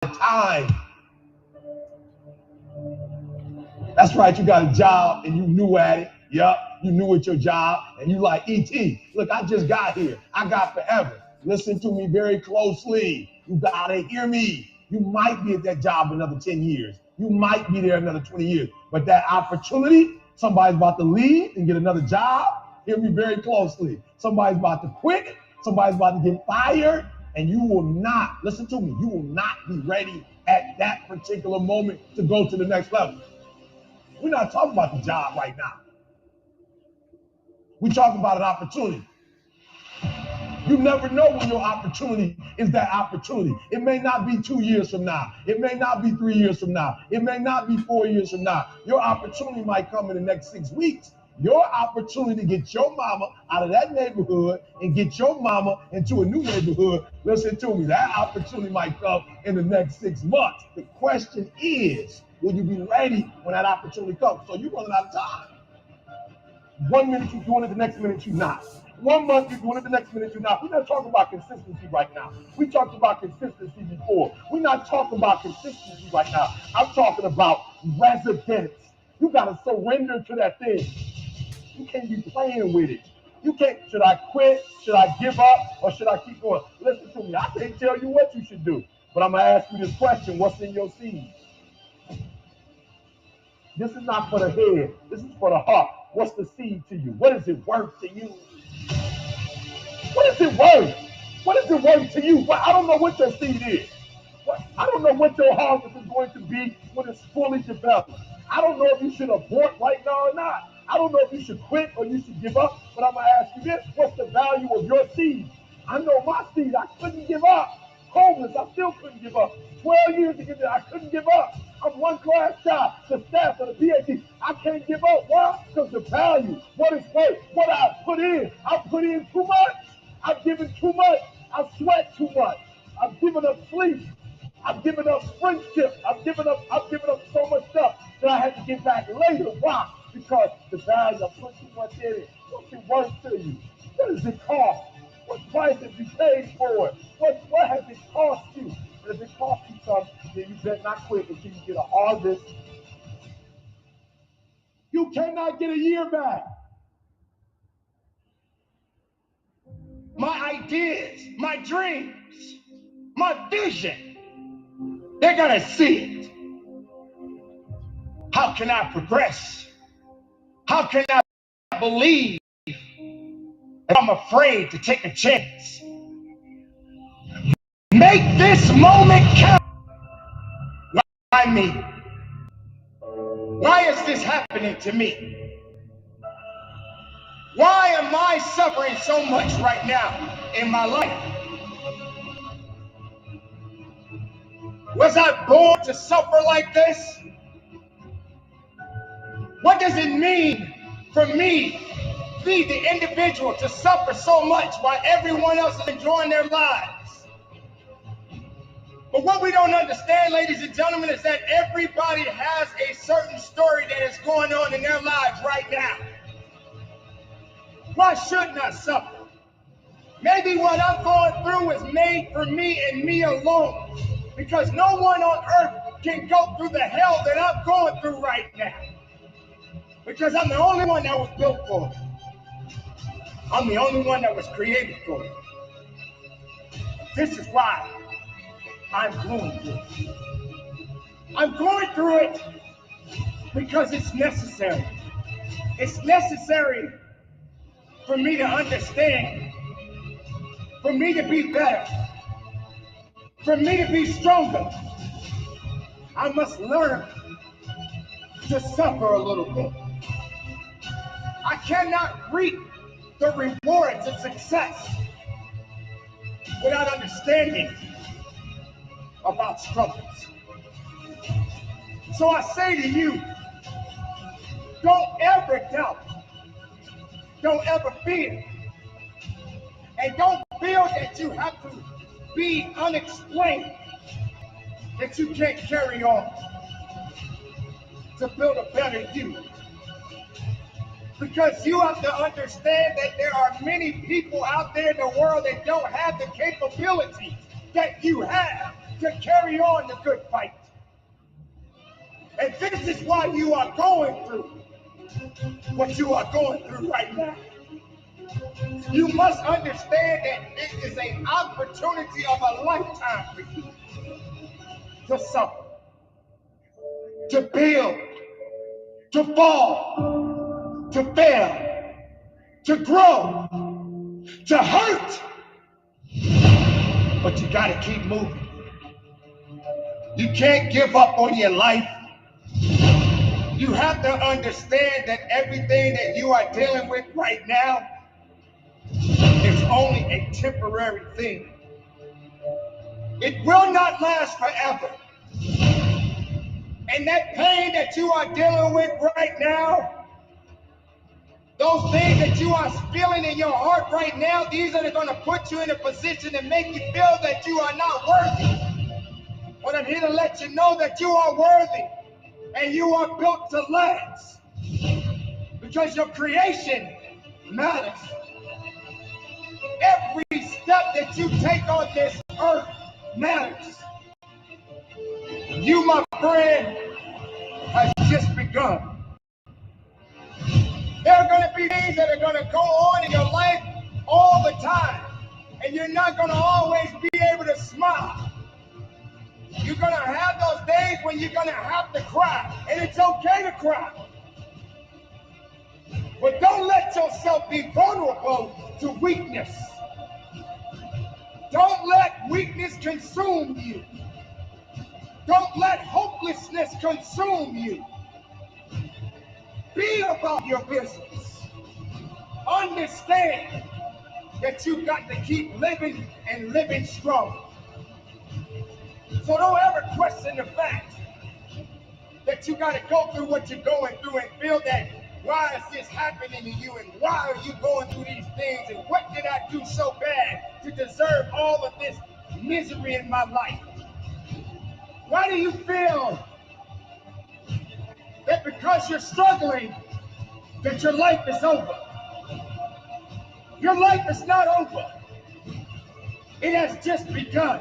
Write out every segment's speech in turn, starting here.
time. That's right, you got a job and you new at it. Yup, you new at your job and you like, E.T., look, I just got here. I got forever. Listen to me very closely. You gotta hear me. You might be at that job another 10 years. You might be there another 20 years. But that opportunity, somebody's about to leave and get another job. Hear me very closely. Somebody's about to quit. Somebody's about to get fired. And you will not, listen to me, you will not be ready at that particular moment to go to the next level. We're not talking about the job right now. We're talking about an opportunity. You never know when your opportunity is that opportunity. It may not be 2 years from now. It may not be 3 years from now. It may not be 4 years from now. Your opportunity might come in the next 6 weeks. Your opportunity to get your mama out of that neighborhood and get your mama into a new neighborhood, listen to me, that opportunity might come in the next 6 months. The question is, will you be ready when that opportunity comes? So you're running out of time. 1 minute you're doing it, the next minute you're not. 1 month you're doing it, the next minute you're not. We're not talking about consistency right now. We talked about consistency before. We're not talking about consistency right now. I'm talking about residence. You got to surrender to that thing. You can't be playing with it. You can't, should I quit? Should I give up? Or should I keep going? Listen to me. I can't tell you what you should do. But I'm going to ask you this question. What's in your seed? This is not for the head. This is for the heart. What's the seed to you? What is it worth to you? What is it worth? What is it worth to you? Well, I don't know what your seed is. I don't know what your harvest is going to be when it's fully developed. I don't know if you should abort right now or not. I don't know if you should quit or you should give up. But I'm going to ask you this. What's the value of your seed? I know my seed. I couldn't give up. Homeless, I still couldn't give up. 12 years to get there, I couldn't give up. I'm one class child, the staff of the PhD. I can't give up. Why? Because the value, what it's worth, what I put in too much. I've given too much. I've sweat too much. I've given up sleep. I've given up friendship. I've given up so much stuff that I had to get back later. Why? Because the value, I put too much in it. What's it worth to you? What does it cost? What price have you paid for it? What has it cost you? And if it costs you something, then you better not quit until you get a harvest. You cannot get a year back. My ideas, my dreams, my vision, they're gonna see it. How can I progress? How can I believe if I'm afraid to take a chance? Make this moment count. Why me? Why is this happening to me? Why am I suffering so much right now in my life? Was I born to suffer like this? What does it mean for me, the individual, to suffer so much while everyone else is enjoying their lives? But what we don't understand, ladies and gentlemen, is that everybody has a certain story that is going on in their lives right now. Why shouldn't I suffer? Maybe what I'm going through is made for me and me alone, because no one on earth can go through the hell that I'm going through right now, because I'm the only one that was built for it. I'm the only one that was created for it. This is why I'm going through it. I'm going through it because it's necessary. It's necessary for me to understand, for me to be better, for me to be stronger. I must learn to suffer a little bit. I cannot reap the rewards of success without understanding about struggles. So I say to you, don't ever doubt, don't ever fear, and don't feel that you have to be unexplained, that you can't carry on to build a better you. Because you have to understand that there are many people out there in the world that don't have the capabilities that you have. to carry on the good fight. And this is why you are going through what you are going through right now. You must understand that this is an opportunity of a lifetime for you to suffer, to build, to fall, to fail, to grow, to hurt. But you gotta keep moving. You can't give up on your life. You have to understand that everything that you are dealing with right now is only a temporary thing. It will not last forever. And that pain that you are dealing with right now, those things that you are feeling in your heart right now, these are going to put you in a position to make you feel that you are not worthy. But I'm here to let you know that you are worthy and you are built to last because your creation matters. Every step that you take on this earth matters. You, my friend, has just begun. There are going to be things that are going to go on in your life all the time, and you're not going to always be able to smile. You're going to have those days when you're going to have to cry, and it's okay to cry. But don't let yourself be vulnerable to weakness. Don't let weakness consume you. Don't let hopelessness consume you. Be about your business. Understand that you've got to keep living and living strong. So don't ever question the fact that you got to go through what you're going through and feel that why is this happening to you and why are you going through these things and what did I do so bad to deserve all of this misery in my life? Why do you feel that because you're struggling that your life is over? Your life is not over. It has just begun.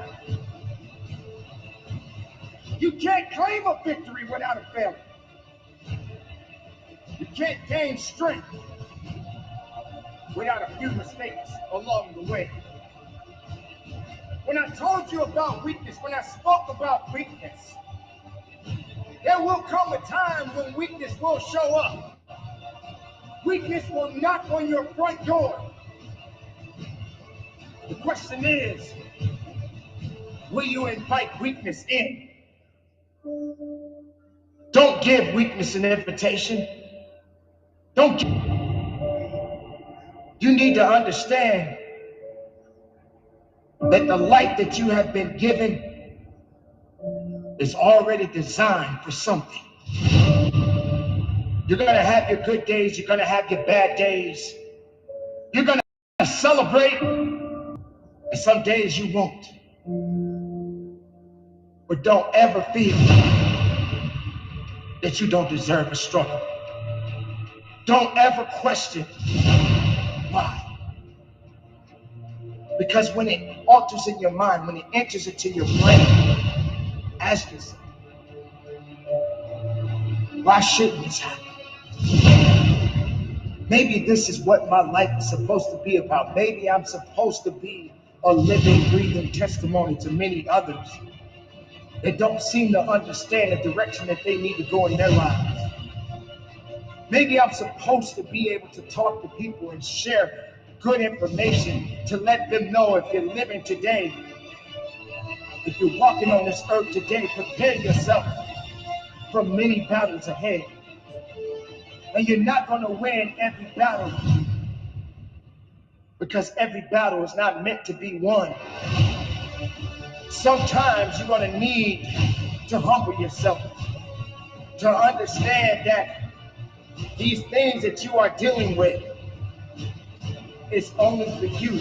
You can't claim a victory without a failure. You can't gain strength without a few mistakes along the way. When I told you about weakness, when I spoke about weakness, there will come a time when weakness will show up. Weakness will knock on your front door. The question is, will you invite weakness in? Don't give weakness an invitation. Don't give. You need to understand that the light that you have been given is already designed for something. You're going to have your good days. You're going to have your bad days. You're going to celebrate, and some days you won't. But don't ever feel that you don't deserve a struggle. Don't ever question why. Because when it alters in your mind, when it enters into your brain, ask yourself, why shouldn't this happen? Maybe this is what my life is supposed to be about. Maybe I'm supposed to be a living, breathing testimony to many others that don't seem to understand the direction that they need to go in their lives. Maybe I'm supposed to be able to talk to people and share good information to let them know if you're living today, if you're walking on this earth today, prepare yourself for many battles ahead. And you're not going to win every battle because every battle is not meant to be won. Sometimes you're going to need to humble yourself to understand that these things that you are dealing with is only for you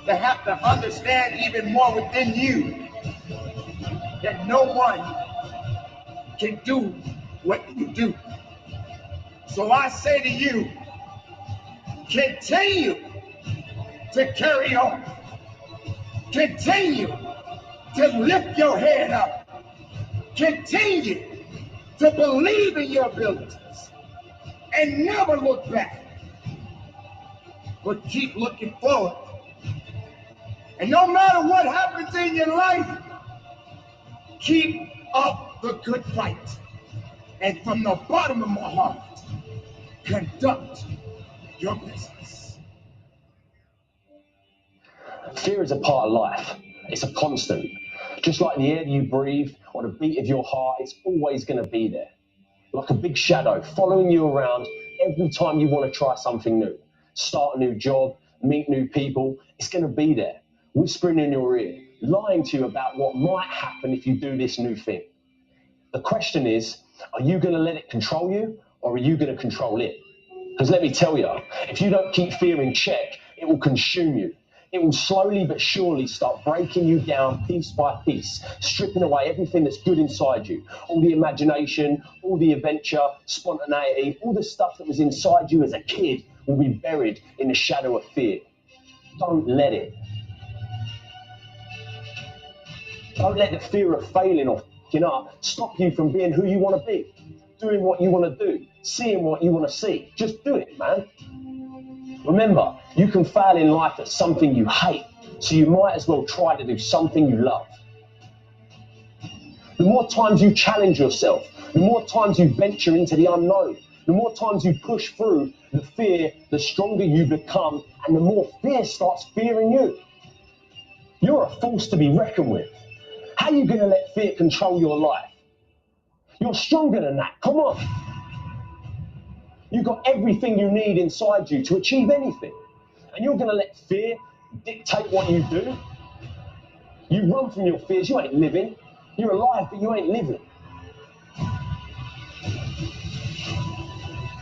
to have to understand even more within you that no one can do what you do. So I say to you, continue to carry on. Continue to lift your head up. Continue to believe in your abilities and never look back, but keep looking forward. And no matter what happens in your life, keep up the good fight. And from the bottom of my heart, conduct your business. Fear is a part of life. It's a constant. Just like the air you breathe or the beat of your heart, it's always going to be there. Like a big shadow following you around every time you want to try something new. Start a new job, meet new people, it's going to be there, whispering in your ear, lying to you about what might happen if you do this new thing. The question is, are you going to let it control you, or are you going to control it? Because let me tell you, if you don't keep fear in check, it will consume you. It will slowly but surely start breaking you down piece by piece, stripping away everything that's good inside you. All the imagination, all the adventure, spontaneity, all the stuff that was inside you as a kid will be buried in the shadow of fear. Don't let it. Don't let the fear of failing or f***ing up stop you from being who you want to be, doing what you want to do, seeing what you want to see. Just do it, man. Remember, you can fail in life at something you hate, so you might as well try to do something you love. The more times you challenge yourself, the more times you venture into the unknown, the more times you push through the fear, the stronger you become, and the more fear starts fearing you. You're a force to be reckoned with. How are you going to let fear control your life? You're stronger than that. Come on. You've got everything you need inside you to achieve anything. And you're going to let fear dictate what you do? You run from your fears, you ain't living. You're alive, but you ain't living.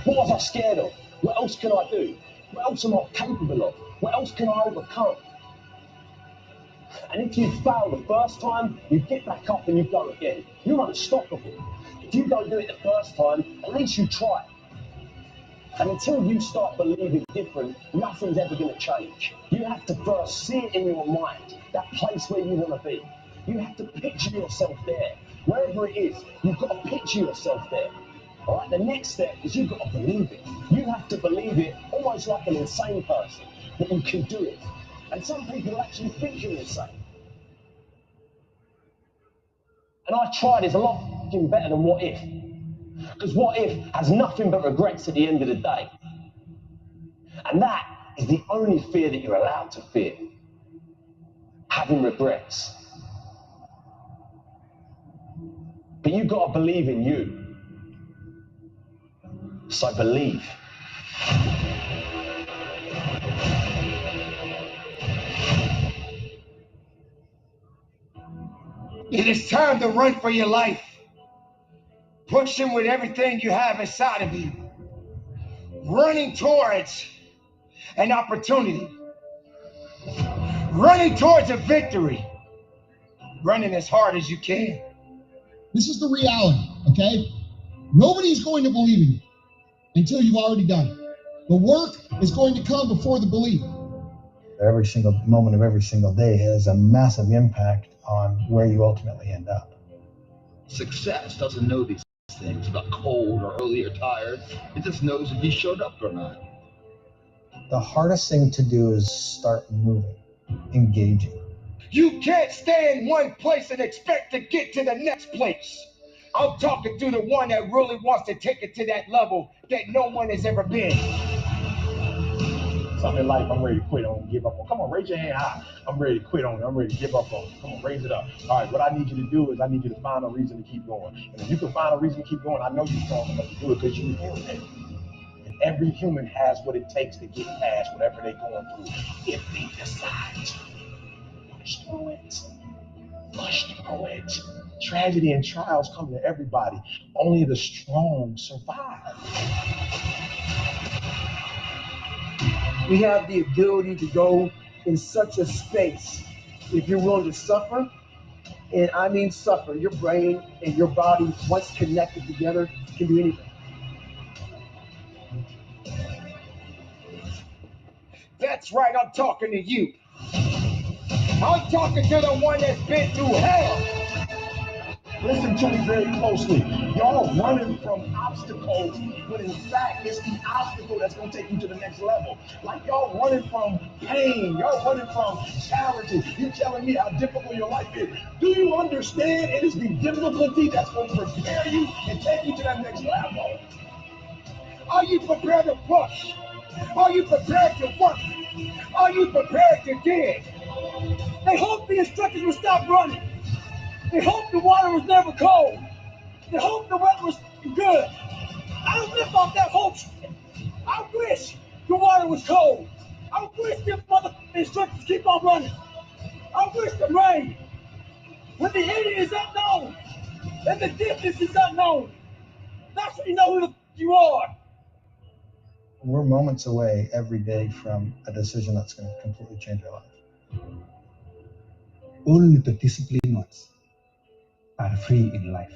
What was I scared of? What else can I do? What else am I capable of? What else can I overcome? And if you fail the first time, you get back up and you go again. You're unstoppable. If you don't do it the first time, at least you try. And until you start believing different, nothing's ever going to change. You have to first see it in your mind, that place where you want to be. You have to picture yourself there. Wherever it is, you've got to picture yourself there. All right, the next step is you've got to believe it. You have to believe it almost like an insane person, that you can do it. And some people actually think you're insane. And I tried is a lot better than what if. Because what if has nothing but regrets at the end of the day. And that is the only fear that you're allowed to fear. Having regrets. But you've got to believe in you. So believe. It is time to run for your life. Pushing with everything you have inside of you. Running towards an opportunity. Running towards a victory. Running as hard as you can. This is the reality, okay? Nobody's going to believe in you until you've already done it. The work is going to come before the belief. Every single moment of every single day has a massive impact on where you ultimately end up. Success doesn't know these things about cold or early or tired. It just knows if you showed up or not. The hardest thing to do is start moving, engaging. You can't stay in one place and expect to get to the next place. I'm talking to the one that really wants to take it to that level that no one has ever been. Something in life I'm ready to quit on, give up on. Come on, raise your hand high. I'm ready to quit on it. I'm ready to give up on it. Come on, raise it up. All right, what I need you to do is I need you to find a reason to keep going. And if you can find a reason to keep going, I know you're strong enough to do it because you're human. And every human has what it takes to get past whatever they're going through. If they decide to push through it. Push through it. Tragedy and trials come to everybody. Only the strong survive. We have the ability to go in such a space if you're willing to suffer, and I mean suffer. Your brain and your body, once connected together, can do anything. That's right, I'm talking to you. I'm talking to the one that's been through hell. Listen to me very closely. Y'all running from obstacles, when in fact it's the obstacle that's gonna take you to the next level. Like y'all running from pain, y'all running from challenges. You telling me how difficult your life is. Do you understand it is the difficulty that's gonna prepare you and take you to that next level? Are you prepared to push? Are you prepared to work? Are you prepared to dig? They hoped the instructors would stop running. They hoped the water was never cold. They hoped the weather was good. I don't live off that hope shit. I wish the water was cold. I wish the motherfucking instructors keep on running. I wish the rain. When the ending is unknown and the distance is unknown, that's when you know who the you are. We're moments away every day from a decision that's going to completely change our life. Only the disciplined ones are free in life.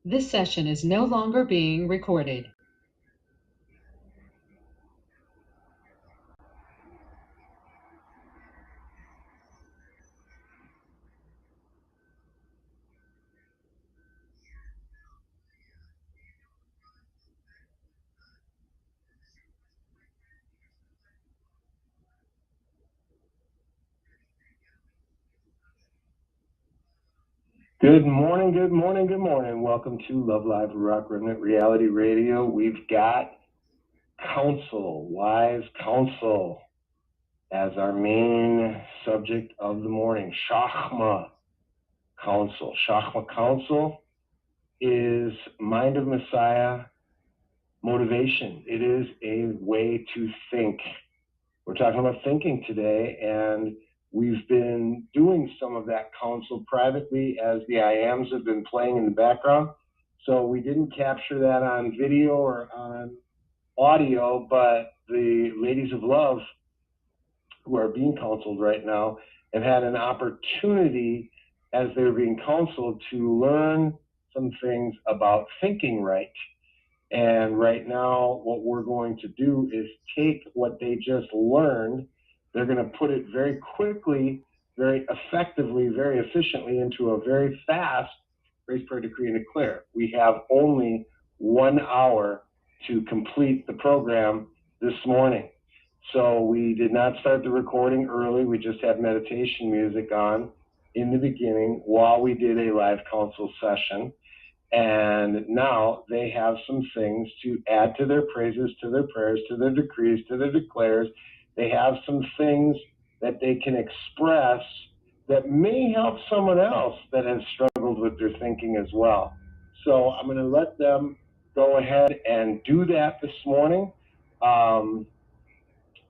This session is no longer being recorded. Good morning, good morning, good morning. Welcome to Love Live Rock Remnant Reality Radio. We've got counsel, wise counsel, as our main subject of the morning. Shachma counsel. Shachma counsel is Mind of Messiah motivation. It is a way to think. We're talking about thinking today, and we've been doing some of that counsel privately as the I ams have been playing in the background. So we didn't capture that on video or on audio, but the ladies of love who are being counseled right now have had an opportunity as they're being counseled to learn some things about thinking right. And right now, what we're going to do is take what they just learned. They're going to put it very quickly, very effectively, very efficiently into a very fast grace, prayer, decree, and declare. We have only 1 hour to complete the program this morning. So we did not start the recording early. We just had meditation music on in the beginning while we did a live counsel session. And now they have some things to add to their praises, to their prayers, to their decrees, to their declares. They have some things that they can express that may help someone else that has struggled with their thinking as well. So I'm going to let them go ahead and do that this morning.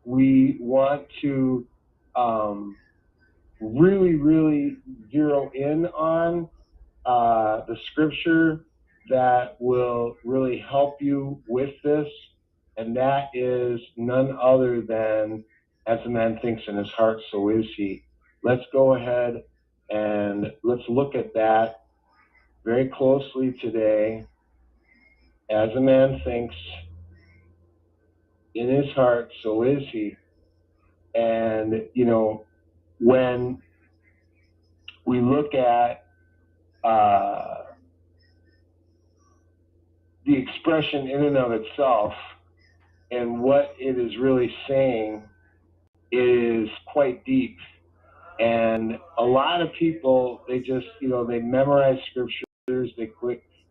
We want to really zero in on the scripture that will really help you with this, and that is none other than, as a man thinks in his heart, so is he. Let's go ahead and let's look at that very closely today. As a man thinks in his heart, so is he. And, you know, when we look at the expression in and of itself, and what it is really saying is quite deep. And a lot of people, they just, they memorize scriptures, they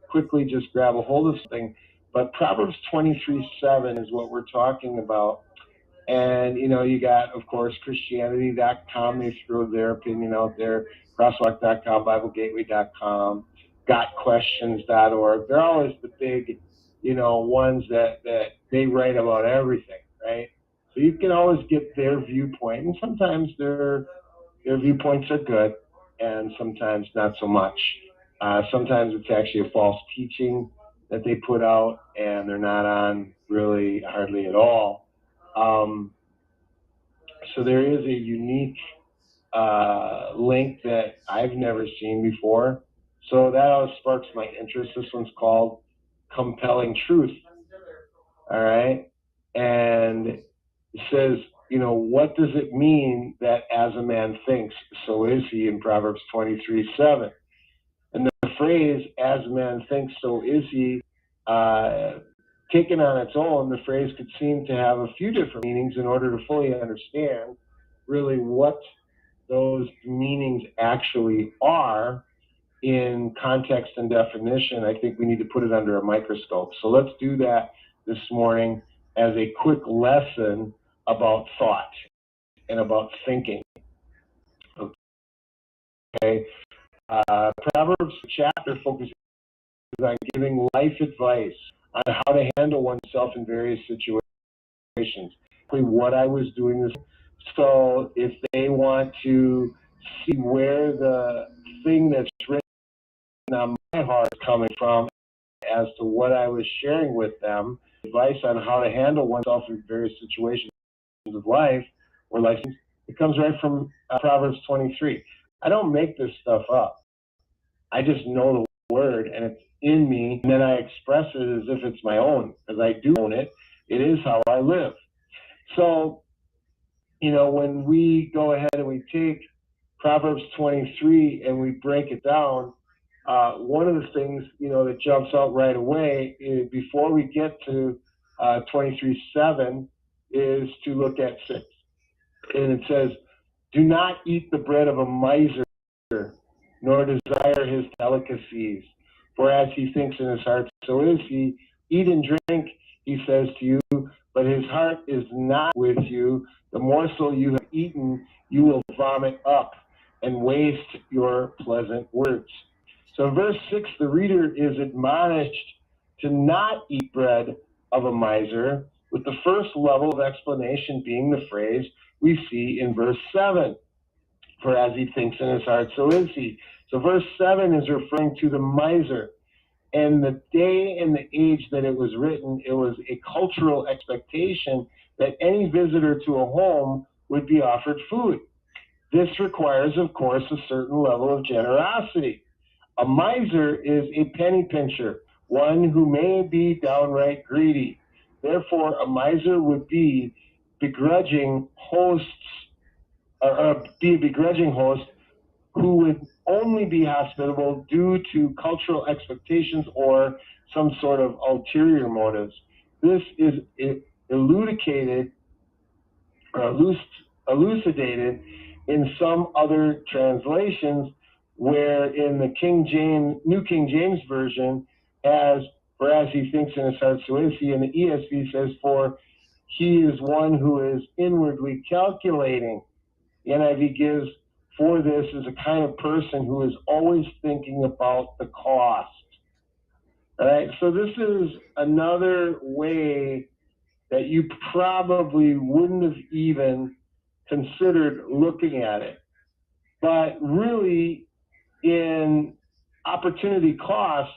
quickly just grab a hold of something. But Proverbs 23:7 is what we're talking about. And, you got, of course, Christianity.com. They throw their opinion out there. Crosswalk.com, BibleGateway.com, GotQuestions.org. They're always the big, ones that they write about everything, right? So you can always get their viewpoint. And sometimes their viewpoints are good, and sometimes not so much. Sometimes it's actually a false teaching that they put out, and they're not on really hardly at all. So there is a unique link that I've never seen before. So that always sparks my interest. This one's called Compelling Truth. All right. And it says, what does it mean that as a man thinks, so is he, in Proverbs 23:7? And the phrase, as a man thinks, so is he, taken on its own, the phrase could seem to have a few different meanings. In order to fully understand really what those meanings actually are in context and definition, I think we need to put it under a microscope. So let's do that this morning as a quick lesson about thought and about thinking. Okay. Proverbs chapter focuses on giving life advice on how to handle oneself in various situations. What I was doing this. So if they want to see where the thing that's written on my heart is coming from as to what I was sharing with them, advice on how to handle oneself in various situations of life or life, it comes right from Proverbs 23. I don't make this stuff up. I just know the word, and in me, and then I express it as if it's my own, because I do own it. It is how I live. So, when we go ahead and we take Proverbs 23 and we break it down, one of the things, that jumps out right away is, before we get to 23:7, is to look at 6. And it says, do not eat the bread of a miser, nor desire his delicacies. For as he thinks in his heart, so is he. Eat and drink, he says to you, but his heart is not with you. The morsel you have eaten, you will vomit up and waste your pleasant words. So in verse 6, the reader is admonished to not eat bread of a miser, with the first level of explanation being the phrase we see in verse 7. For as he thinks in his heart, so is he. So verse 7 is referring to the miser. And the day and the age that it was written, it was a cultural expectation that any visitor to a home would be offered food. This requires, of course, a certain level of generosity. A miser is a penny pincher, one who may be downright greedy. Therefore, a miser would be begrudging hosts, or be a begrudging host who would only be hospitable due to cultural expectations or some sort of ulterior motives. This is elucidated in some other translations, where in the New King James Version, for as he thinks in his heart, so is he, and the ESV says, for he is one who is inwardly calculating. The NIV gives, for this is a kind of person who is always thinking about the cost. All right, so this is another way that you probably wouldn't have even considered looking at it. But really, in opportunity cost,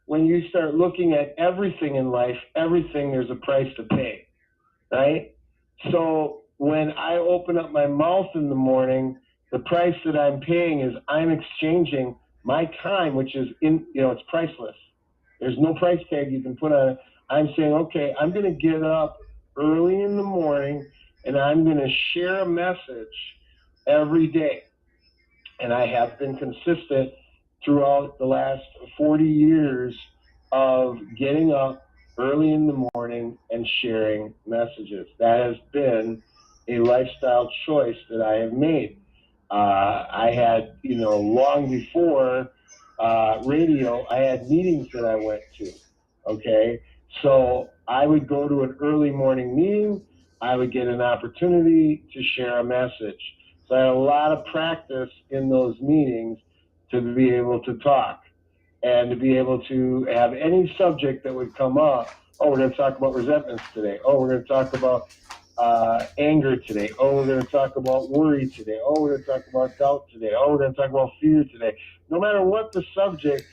when you start looking at everything in life, there's a price to pay, right? So when I open up my mouth in the morning, the price that I'm paying is I'm exchanging my time, which is it's priceless. There's no price tag you can put on it. I'm saying, okay, I'm going to get up early in the morning and I'm going to share a message every day. And I have been consistent throughout the last 40 years of getting up early in the morning and sharing messages. That has been a lifestyle choice that I have made. I had, long before radio, I had meetings that I went to, okay? So I would go to an early morning meeting. I would get an opportunity to share a message. So I had a lot of practice in those meetings to be able to talk and to be able to have any subject that would come up. Oh, we're going to talk about resentments today. Oh, we're going to talk about anger today. Oh, we're going to talk about worry today. Oh, we're going to talk about doubt today. Oh, we're going to talk about fear today. No matter what the subject,